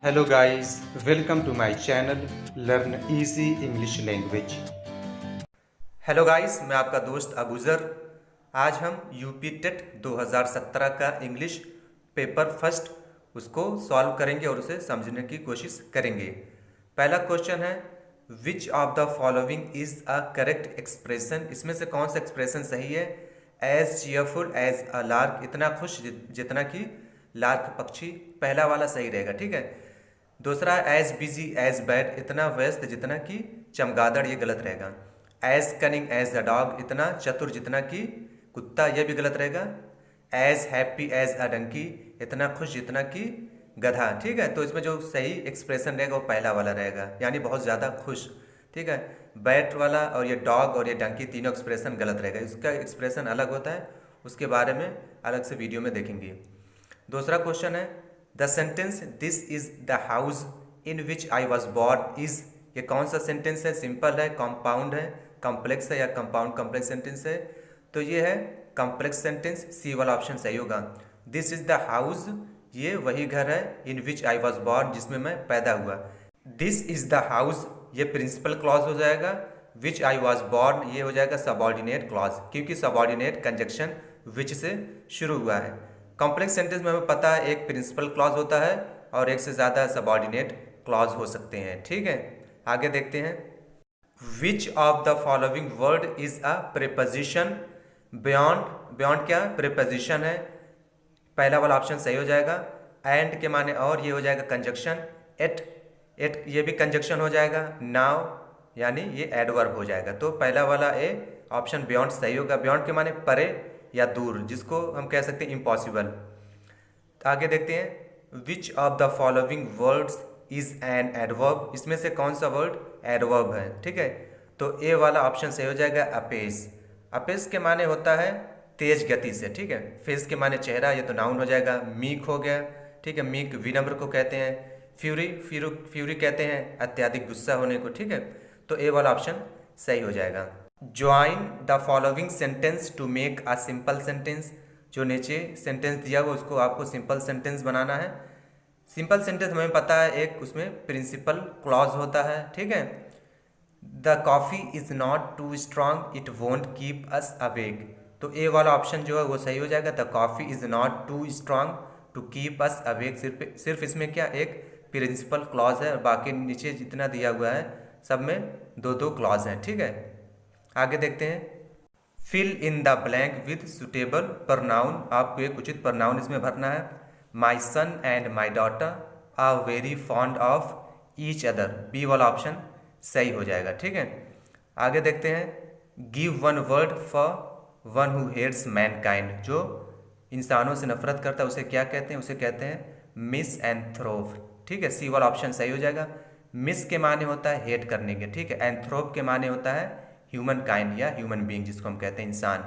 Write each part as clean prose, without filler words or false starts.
Hello guys, welcome to my channel Learn Easy English Language। Hello guys, मैं आपका दोस्त अबूज़र। आज हम यूपी टेट 2017 का इंग्लिश पेपर फर्स्ट उसको सॉल्व करेंगे और उसे समझने की कोशिश करेंगे। पहला क्वेश्चन है, which of the following is a correct expression. इसमें से कौन सा एक्सप्रेशन सही है? As cheerful as a lark, इतना खुश जितना कि लार्क पक्षी, पहला वाला सही रहेगा। ठीक है। दूसरा, एज बिजी एज बैड, इतना व्यस्त जितना कि चमगादड़, ये गलत रहेगा। As cunning as a dog, इतना चतुर जितना कि कुत्ता, यह भी गलत रहेगा। As happy as a donkey, इतना खुश जितना कि गधा। ठीक है, तो इसमें जो सही एक्सप्रेशन रहेगा वो पहला वाला रहेगा, यानी बहुत ज़्यादा खुश। ठीक है। बैट वाला और ये डॉग और ये डंकी तीनों एक्सप्रेशन गलत रहेगा। इसका एक्सप्रेशन अलग होता है, उसके बारे में अलग से वीडियो में देखेंगे। दूसरा क्वेश्चन है, the sentence this is the house in which I was born is, ये कौन सा सेंटेंस है? सिंपल है, कंपाउंड है, कॉम्प्लेक्स है या कंपाउंड कॉम्प्लेक्स सेंटेंस है? तो ये है कॉम्प्लेक्स सेंटेंस, सी वाला ऑप्शन सही होगा। दिस इज द हाउस, ये वही घर है, इन विच आई वॉज बॉर्न, जिसमें मैं पैदा हुआ। दिस इज द हाउस, ये प्रिंसिपल क्लॉज हो जाएगा। विच आई वॉज बॉर्न, ये हो जाएगा सबऑर्डिनेट क्लॉज, क्योंकि सबऑर्डिनेट कंजक्शन विच से शुरू हुआ है। कॉम्प्लेक्स सेंटेंस में हमें पता है एक प्रिंसिपल क्लॉज होता है और एक से ज़्यादा सबऑर्डिनेट क्लॉज हो सकते हैं। ठीक है, आगे देखते हैं। विच of the following word is a preposition? Beyond, beyond क्या? प्रीपोजिशन है, पहला वाला ऑप्शन सही हो जाएगा। एंड के माने और, ये हो जाएगा कंजक्शन। एट, एट ये भी कंजक्शन हो जाएगा। नाउ यानी ये एडवर्ब हो जाएगा, तो पहला वाला ए ऑप्शन बियॉन्ड सही होगा। बियॉन्ड के माने परे या दूर, जिसको हम कह सकते हैं इम्पॉसिबल। आगे देखते हैं, विच of the following words is an adverb, इसमें से कौन सा वर्ड एडवर्ब है? ठीक है, तो ए वाला ऑप्शन सही हो जाएगा, अपेस। अपेस के माने होता है तेज गति से। ठीक है, फेस के माने चेहरा, ये तो नाउन हो जाएगा। मीक हो गया। ठीक है, मीक विनम्र को कहते हैं। फ्यूरी, फ्यूरी कहते हैं अत्यधिक गुस्सा होने को। ठीक है, तो ए वाला ऑप्शन सही हो जाएगा। Join the following sentence to make a simple sentence, जो नीचे सेंटेंस दिया हुआ उसको आपको सिंपल सेंटेंस बनाना है। सिंपल सेंटेंस हमें पता है एक उसमें प्रिंसिपल क्लॉज होता है। ठीक है, the coffee is not too strong it won't keep us awake, तो ए वाला ऑप्शन जो है वो सही हो जाएगा। The coffee is not too strong to keep us awake, सिर्फ इसमें क्या एक प्रिंसिपल क्लॉज है, बाकी नीचे जितना दिया हुआ है सब में दो दो क्लॉज हैं। ठीक है, आगे देखते हैं। Fill in the blank with suitable pronoun, आपको एक उचित प्रनाउन इसमें भरना है। My son and my daughter are very fond of each other, B वाला ऑप्शन सही हो जाएगा। ठीक है, आगे देखते हैं। Give one word for one who hates mankind, जो इंसानों से नफरत करता है उसे क्या कहते हैं? उसे कहते हैं मिस एंथ्रोप। ठीक है, सी वाला ऑप्शन सही हो जाएगा। मिस के माने होता है हेट करने के। ठीक है, एंथ्रोप के माने होता है ह्यूमन काइंड या ह्यूमन बीइंग, जिसको हम कहते हैं इंसान।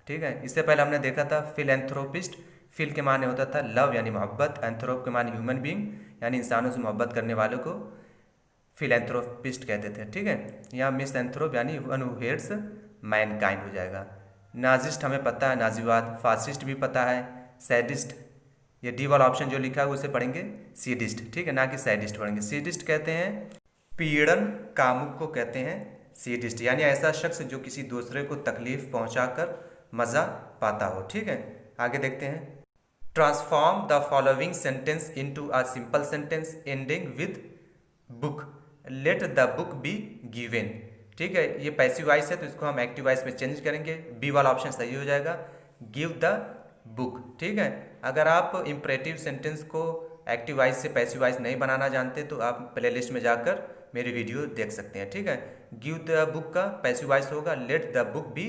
ठीक है, इससे पहले हमने देखा था फिलैंथ्रोपिस्ट, फिल के माने होता था लव यानी मोहब्बत, एंथ्रोप के माने ह्यूमन बीइंग यानी इंसानों से मोहब्बत करने वालों को फिलैंथ्रोपिस्ट कहते थे। ठीक है, यहाँ मिस एंथ्रोप यानी वन हु हेट्स मैनकाइंड हो जाएगा। नाजिस्ट हमें पता है, नाजीवाद। फासिस्ट भी पता है। सैडिस्ट, ये डी वाला ऑप्शन जो लिखा है उसे पढ़ेंगे सीडिस्ट। ठीक है, ना कि सैडिस्ट पढ़ेंगे। सीडिस्ट कहते हैं पीड़न कामुक को कहते हैं सीडिस्ट, यानी ऐसा शख्स जो किसी दूसरे को तकलीफ पहुंचाकर मज़ा पाता हो। ठीक है, आगे देखते हैं। Transform the following sentence into a simple sentence ending with book, let the book be given. ठीक है, ये पैसिव वॉइस है तो इसको हम एक्टिव वॉइस में चेंज करेंगे, बी वाला ऑप्शन सही हो जाएगा, गिव द बुक। ठीक है, अगर आप इंपरेटिव सेंटेंस को एक्टिव वॉइस से पैसिव वॉइस नहीं बनाना जानते तो आप प्लेलिस्ट में जाकर मेरी वीडियो देख सकते हैं। ठीक है, गिव द बुक का पैसिव वॉइस होगा let the book be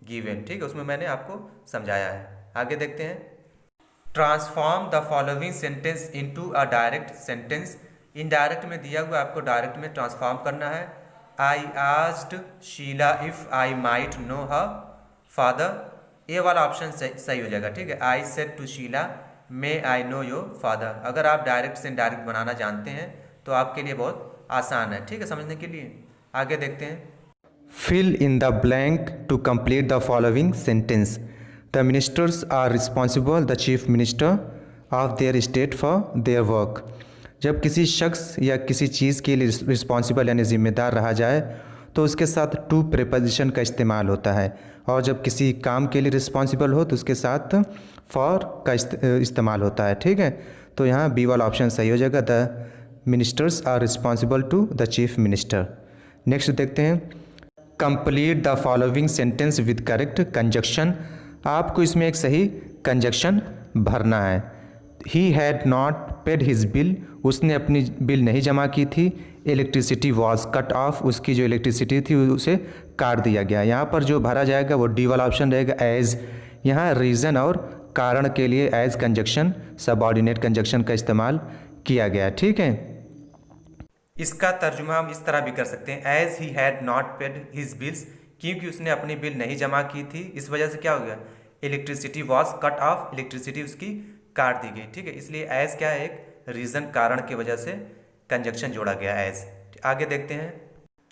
given. ठीक है, उसमें मैंने आपको समझाया है। आगे देखते हैं। Transform the following sentence into a direct sentence, indirect में दिया हुआ आपको डायरेक्ट में ट्रांसफॉर्म करना है। I asked Sheela if I might know her father, A वाला ऑप्शन सही हो जाएगा। ठीक है, I said to Sheela may I know your father. अगर आप डायरेक्ट से इनडायरेक्ट बनाना जानते हैं तो आपके लिए बहुत आसान है। ठीक है, समझने के लिए। आगे देखते हैं। Fill in the blank to complete the following sentence, the ministers are responsible the chief minister of their state for their work. जब किसी शख्स या किसी चीज़ के लिए रिस्पॉन्सिबल यानी ज़िम्मेदार रहा जाए तो उसके साथ टू प्रीपोजिशन का इस्तेमाल होता है, और जब किसी काम के लिए रिस्पॉन्सिबल हो तो उसके साथ फॉर का इस्तेमाल होता है। ठीक है, तो यहाँ बी वाला ऑप्शन सही हो जाएगा, the ministers are responsible to the chief minister. Next देखते हैं, complete the following sentence with correct conjunction. आपको इसमें एक सही कंजक्शन भरना है। He had not paid his bill, उसने अपनी बिल नहीं जमा की थी। इलेक्ट्रिसिटी वॉज कट ऑफ, उसकी जो इलेक्ट्रिसिटी थी उसे काट दिया गया। यहाँ पर जो भरा जाएगा वो डी वाला ऑप्शन रहेगा, एज। यहाँ रीज़न और कारण के लिए एज कंजक्शन, सबऑर्डिनेट कंजक्शन का इस्तेमाल किया गया। ठीक है, इसका तर्जुमा हम इस तरह भी कर सकते हैं, as he had not paid his bills, क्योंकि उसने अपनी बिल नहीं जमा की थी, इस वजह से क्या हो गया, electricity was cut off, electricity उसकी काट दी गई। ठीक है, इसलिए एज क्या है, एक रीज़न कारण की वजह से कंजक्शन जोड़ा गया एज। आगे देखते हैं,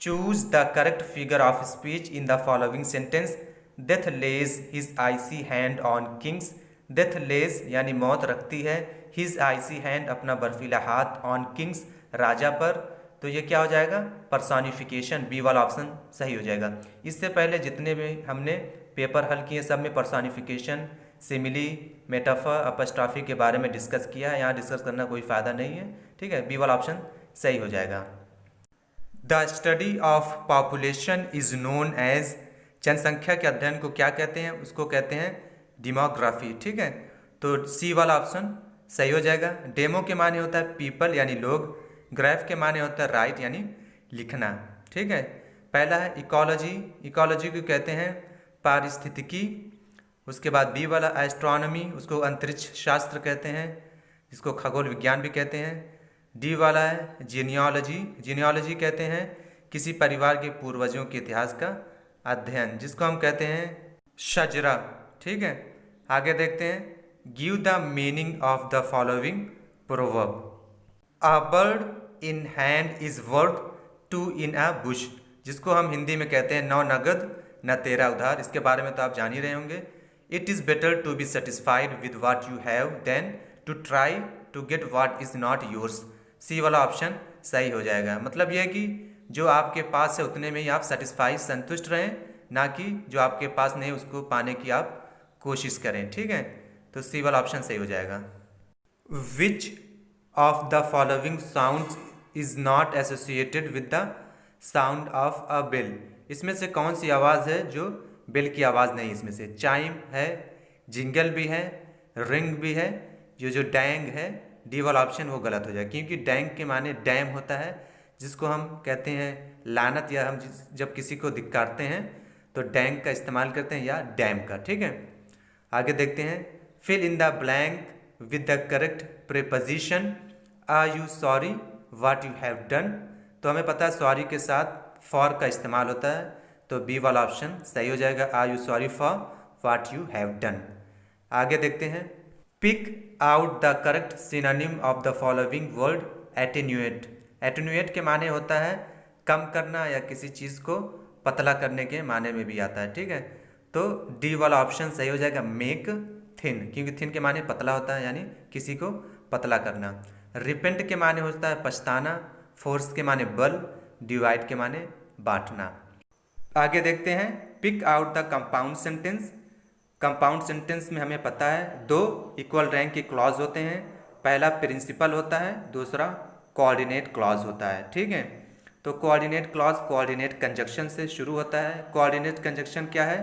choose the correct figure of speech in the following sentence. Death lays his icy hand on kings, death lays यानी मौत रखती है, हिज आईसी हैंड अपना बर्फीला हाथ, ऑन किंग्स राजा पर, तो ये क्या हो जाएगा, पर्सोनिफिकेशन, बी वाला ऑप्शन सही हो जाएगा। इससे पहले जितने भी हमने पेपर हल किए सब में पर्सोनिफिकेशन, सिमिली, मेटाफर, अपस्ट्रॉफी के बारे में डिस्कस किया है, यहाँ डिस्कस करना कोई फ़ायदा नहीं है। ठीक है, बी वाला ऑप्शन सही हो जाएगा। The study of population is known as, जनसंख्या के अध्ययन को क्या कहते हैं, उसको कहते हैं डेमोग्राफी। ठीक है, तो सी वाला ऑप्शन सही हो जाएगा। डेमो के माने होता है पीपल यानी लोग, ग्राफ के माने होता है राइट यानी लिखना। ठीक है, पहला है इकोलॉजी, इकोलॉजी को कहते हैं पारिस्थितिकी। उसके बाद बी वाला एस्ट्रोनॉमी, उसको अंतरिक्ष शास्त्र कहते हैं, जिसको खगोल विज्ञान भी कहते हैं। डी वाला है जीनियोलॉजी, जीनियोलॉजी कहते हैं किसी परिवार के पूर्वजों के इतिहास का अध्ययन, जिसको हम कहते हैं शजरा। ठीक है, आगे देखते हैं, give the meaning of the following proverb. A bird in hand is worth two in a bush, जिसको हम हिंदी में कहते हैं नौ नगद न तेरा उधार। इसके बारे में तो आप जान ही रहे होंगे। It is better to be satisfied with what you have than to try to get what is not yours. C वाला ऑप्शन सही हो जाएगा। मतलब यह है कि जो आपके पास है उतने में ही आप सेटिस्फाइड, संतुष्ट रहें, ना कि जो आपके पास नहीं उसको पाने की आप कोशिश करें। ठीक है, तो सी वाला ऑप्शन सही हो जाएगा। Which of the following sound is not associated with the sound of a bell, इसमें से कौन सी आवाज़ है जो बेल की आवाज़ नहीं। इसमें से चाइम है, जिंगल भी है, रिंग भी है, जो डैंग है, डी वाला ऑप्शन वो गलत हो जाएगा, क्योंकि डैंग के माने डैम होता है, जिसको हम कहते हैं लानत, या हम जब किसी को धिक्कारते हैं तो डैंग का इस्तेमाल करते हैं या डैम का। ठीक है, आगे देखते हैं, fill in the blank with the correct preposition. Are you sorry what you have done, तो हमें पता है सॉरी के साथ फॉर का इस्तेमाल होता है, तो बी वाला ऑप्शन सही हो जाएगा, are you sorry for what you have done. आगे देखते हैं, pick out the correct synonym of the following word attenuate. Attenuate के माने होता है कम करना या किसी चीज़ को पतला करने के माने में भी आता है। ठीक है, तो डी वाला ऑप्शन सही हो जाएगा, मेक थिन, क्योंकि थिन के माने पतला होता है, यानी किसी को पतला करना। रिपेंट के माने होता है पछताना, फोर्स के माने बल, डिवाइड के माने बांटना। आगे देखते हैं, pick out the compound sentence. Compound sentence में हमें पता है दो इक्वल रैंक के क्लॉज होते हैं, पहला प्रिंसिपल होता है, दूसरा कोऑर्डिनेट क्लॉज होता है। ठीक है, तो कोऑर्डिनेट क्लॉज कोऑर्डिनेट कंजक्शन से शुरू होता है। कोऑर्डिनेट कंजक्शन क्या है,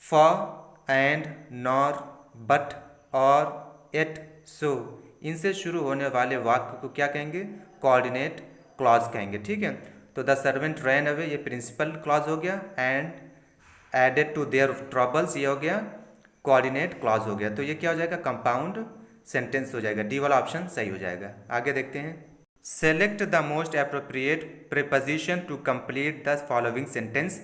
फॉर, एंड, नॉर, बट, और, एट, सो, इनसे शुरू होने वाले वाक्य को क्या कहेंगे, कोऑर्डिनेट क्लॉज कहेंगे। ठीक है, तो द सर्वेंट रैन अवे ये प्रिंसिपल क्लॉज हो गया, and added to their troubles ये हो गया कोऑर्डिनेट क्लॉज हो गया, तो ये क्या हो जाएगा, कंपाउंड सेंटेंस हो जाएगा, डी वाला ऑप्शन सही हो जाएगा। आगे देखते हैं, select the most appropriate preposition to complete the following sentence.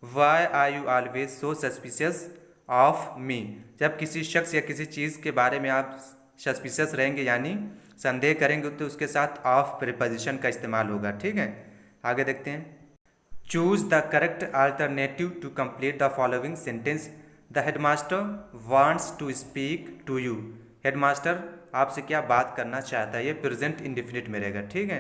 Why are you always so suspicious of me, जब किसी शख्स या किसी चीज़ के बारे में आप सस्पिशियस रहेंगे यानी संदेह करेंगे तो उसके साथ ऑफ प्रीपोजिशन का इस्तेमाल होगा। ठीक है, आगे देखते हैं, choose the correct alternative to complete the following sentence. The headmaster wants to speak to you, headmaster आपसे क्या बात करना चाहता है, ये प्रेजेंट इंडेफिनिट में रहेगा। ठीक है,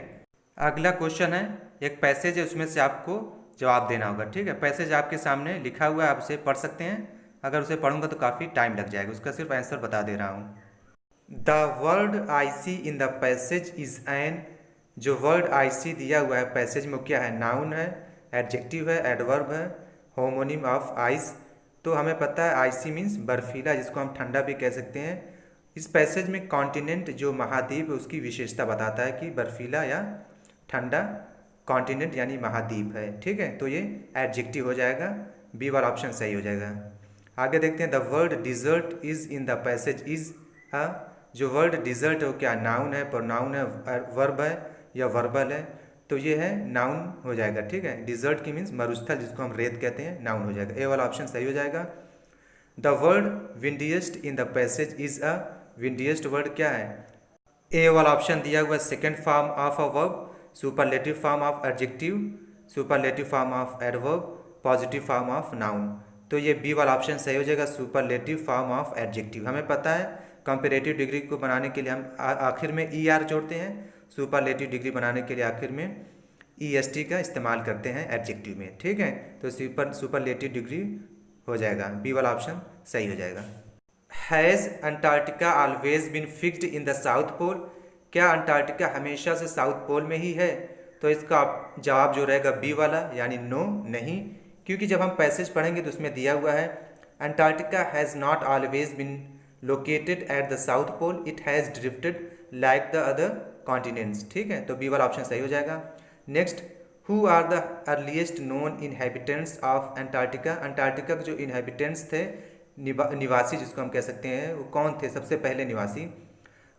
अगला क्वेश्चन है, एक पैसेज है, उसमें से आपको जवाब देना होगा। ठीक है, पैसेज आपके सामने लिखा हुआ है, आप उसे पढ़ सकते हैं। अगर उसे पढ़ूंगा तो काफ़ी टाइम लग जाएगा, उसका सिर्फ आंसर बता दे रहा हूँ। The word I see in the passage is an, जो वर्ड आई सी दिया हुआ है पैसेज में क्या है, नाउन है, एडजेक्टिव है, एडवर्ब है, होमोनिम ऑफ आइस। तो हमें पता है आई सी मीन्स बर्फीला, जिसको हम ठंडा भी कह सकते हैं। इस पैसेज में कॉन्टिनेंट जो महाद्वीप है उसकी विशेषता बताता है कि बर्फीला या ठंडा कॉन्टिनेंट यानी महाद्वीप है। ठीक है, तो ये एडजेक्टिव हो जाएगा, बी वाला ऑप्शन सही हो जाएगा। आगे देखते हैं, the word desert is in the passage is a, जो वर्ड डिजर्ट है वो क्या, नाउन है, प्रोनाउन है, वर्ब है या वर्बल है, तो ये है नाउन हो जाएगा। ठीक है, डिजर्ट की मीन्स मरुस्थल, जिसको हम रेत कहते हैं, नाउन हो जाएगा, ए वाला ऑप्शन सही हो जाएगा। The word windiest in the passage is a, windiest word क्या है, ए वाला ऑप्शन दिया हुआ, second form of a verb, superlative form of adjective, superlative form of adverb, positive form of noun. तो ये बी वाला ऑप्शन सही हो जाएगा, सुपरलेटिव फॉर्म ऑफ एडजेक्टिव। हमें पता है कंपैरेटिव डिग्री को बनाने के लिए हम आखिर में ई आर जोड़ते हैं, सुपरलेटिव डिग्री बनाने के लिए आखिर में ई एस टी का इस्तेमाल करते हैं एडजेक्टिव में। ठीक है, तो सुपरलेटिव डिग्री हो जाएगा, बी वाला ऑप्शन सही हो जाएगा। Has Antarctica always been fixed in the south pole, क्या अंटार्कटिका हमेशा से साउथ पोल में ही है, तो इसका जवाब जो रहेगा बी वाला, यानी नो, नहीं। क्योंकि जब हम पैसेज पढ़ेंगे तो उसमें दिया हुआ है Antarctica has not always been located at the south pole, it has drifted like the other continents. ठीक है, तो बी वाला ऑप्शन सही हो जाएगा। Next, who are the earliest known inhabitants of Antarctica, Antarctica के जो इनहेबिटेंट्स थे, निवासी जिसको हम कह सकते हैं, वो कौन थे सबसे पहले निवासी,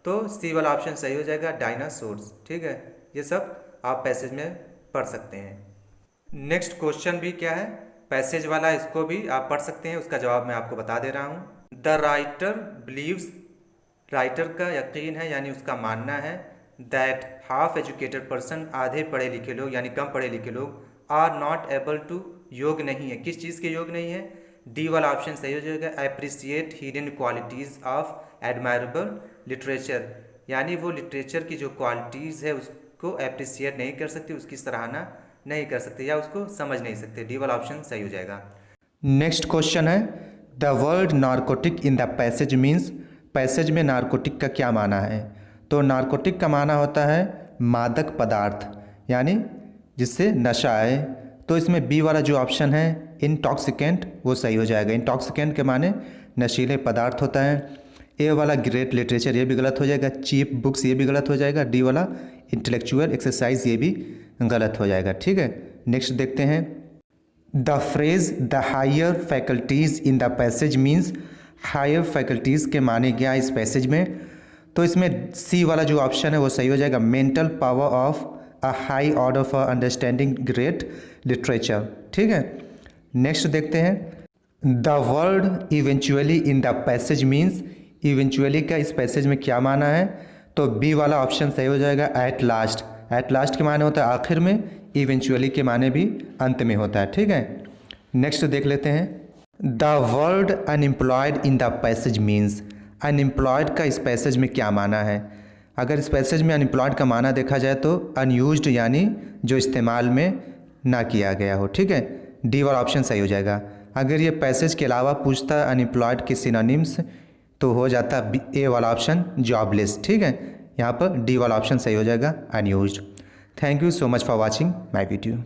तो सी वाला ऑप्शन सही हो जाएगा, डायनासोर्स। ठीक है, ये सब आप पैसेज में पढ़ सकते हैं। नेक्स्ट क्वेश्चन भी क्या है, पैसेज वाला, इसको भी आप पढ़ सकते हैं, उसका जवाब मैं आपको बता दे रहा हूँ। द राइटर बिलीव्स, राइटर का यकीन है यानी उसका मानना है, दैट हाफ एजुकेटेड पर्सन, आधे पढ़े लिखे लोग यानी कम पढ़े लिखे लोग, आर नॉट एबल टू, योग नहीं है, किस चीज़ के योग नहीं है, डी वाला ऑप्शन सही हो जाएगा, appreciate hidden qualities of admirable literature, यानी वो लिटरेचर की जो क्वालिटीज़ है उसको अप्रिसिएट नहीं कर सकते, उसकी सराहना नहीं कर सकते या उसको समझ नहीं सकते, डी वाला ऑप्शन सही हो जाएगा। नेक्स्ट क्वेश्चन है, the word narcotic in the passage means, passage में नारकोटिक का क्या माना है, तो नारकोटिक का माना होता है मादक पदार्थ, यानी जिससे नशा आए। तो इसमें बी वाला जो ऑप्शन है इंटॉक्सिकेंट, वो सही हो जाएगा। इंटॉक्सिकेंट के माने नशीले पदार्थ होता है। ए वाला ग्रेट लिटरेचर, ये भी गलत हो जाएगा। चीप बुक्स, ये भी गलत हो जाएगा। डी वाला इंटेलेक्चुअल एक्सरसाइज, ये भी गलत हो जाएगा। ठीक है, नेक्स्ट देखते हैं, the phrase the higher faculties in the passage means, higher faculties के माने क्या इस पैसेज में, तो इसमें सी वाला जो ऑप्शन है वो सही हो जाएगा, mental power of a high order for understanding great literature. ठीक है, नेक्स्ट देखते हैं, the word eventually in the passage means, eventually का इस पैसेज में क्या माना है, तो बी वाला ऑप्शन सही हो जाएगा, एट लास्ट। एट लास्ट के माने होता है आखिर में, इवेंचुअली के माने भी अंत में होता है। ठीक है, नेक्स्ट देख लेते हैं, the word unemployed in the passage means, unemployed का इस पैसेज में क्या माना है। अगर इस पैसेज में अनएम्प्लॉयड का माना देखा जाए तो अनयूज्ड, यानी जो इस्तेमाल में ना किया गया हो। ठीक है, डी वाला ऑप्शन सही हो जाएगा। अगर ये पैसेज के अलावा पूछता अनएम्प्लॉयड के सिनोनिम्स तो हो जाता ए वाला ऑप्शन जॉबलेस। ठीक है, यहाँ पर डी वाला ऑप्शन सही हो जाएगा, unused. Thank you so much for watching my video.